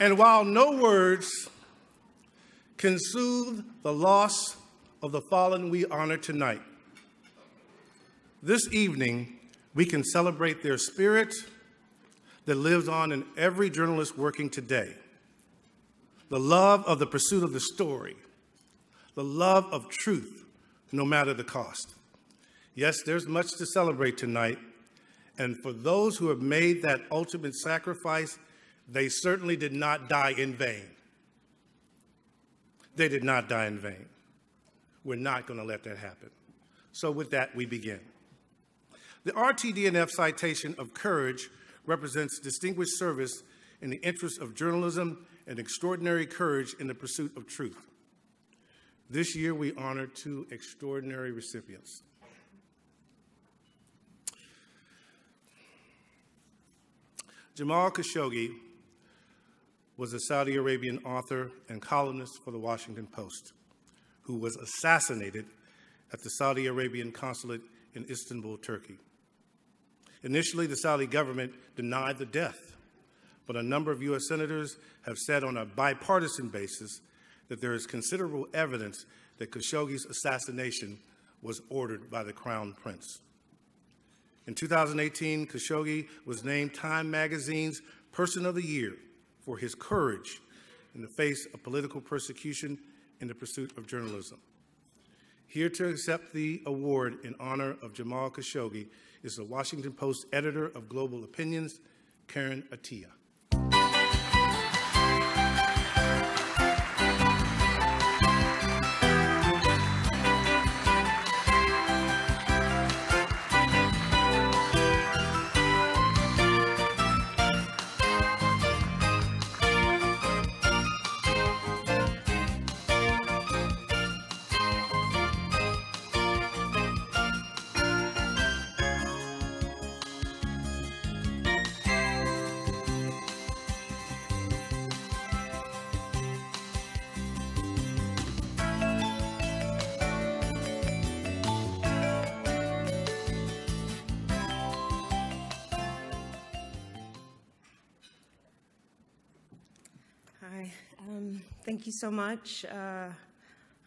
And while no words can soothe the loss of the fallen we honor tonight, this evening we can celebrate their spirit that lives on in every journalist working today. The love of the pursuit of the story, the love of truth, no matter the cost. Yes, there's much to celebrate tonight, and for those who have made that ultimate sacrifice, they certainly did not die in vain. They did not die in vain. We're not going to let that happen. So with that, we begin. The RTDNF Citation of Courage represents distinguished service in the interest of journalism and extraordinary courage in the pursuit of truth. This year, we honor two extraordinary recipients. Jamal Khashoggi was a Saudi Arabian author and columnist for the Washington Post, who was assassinated at the Saudi Arabian consulate in Istanbul, Turkey. Initially, the Saudi government denied the death, but a number of U.S. senators have said on a bipartisan basis that there is considerable evidence that Khashoggi's assassination was ordered by the Crown Prince. In 2018, Khashoggi was named Time Magazine's Person of the Year for his courage in the face of political persecution in the pursuit of journalism. Here to accept the award in honor of Jamal Khashoggi is the Washington Post editor of Global Opinions, Karen Attiah. Hi, thank you so much for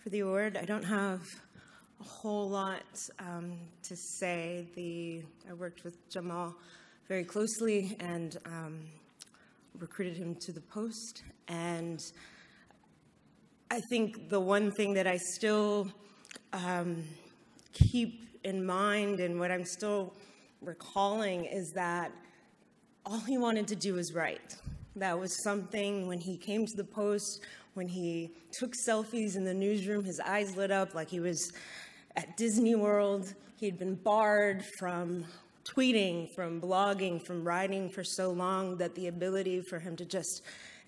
the award. I don't have a whole lot to say. I worked with Jamal very closely and recruited him to the Post. And I think the one thing that I still keep in mind and what I'm still recalling is that all he wanted to do was write. That was something when he came to the Post, when he took selfies in the newsroom, his eyes lit up like he was at Disney World. He'd been barred from tweeting, from blogging, from writing for so long that the ability for him to just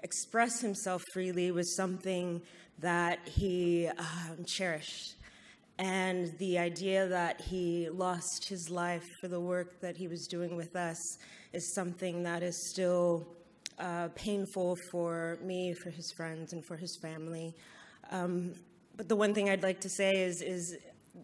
express himself freely was something that he cherished. And the idea that he lost his life for the work that he was doing with us is something that is still painful for me, for his friends, and for his family. But the one thing I'd like to say is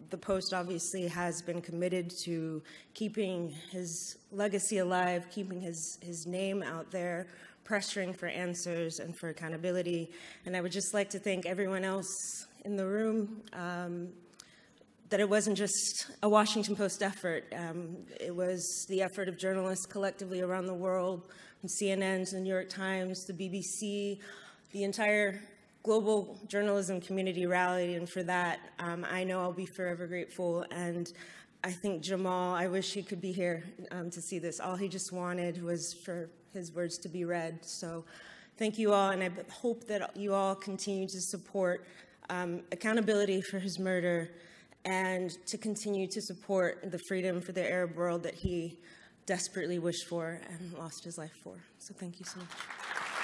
the Post obviously has been committed to keeping his legacy alive, keeping his name out there, pressuring for answers and for accountability. And I would just like to thank everyone else in the room, that it wasn't just a Washington Post effort. It was the effort of journalists collectively around the world, from CNN to the New York Times, the BBC, the entire global journalism community rallied, and for that, I know I'll be forever grateful. And I think Jamal, I wish he could be here to see this. All he just wanted was for his words to be read. So thank you all, and I hope that you all continue to support accountability for his murder and to continue to support the freedom for the Arab world that he desperately wished for and lost his life for. So thank you so much.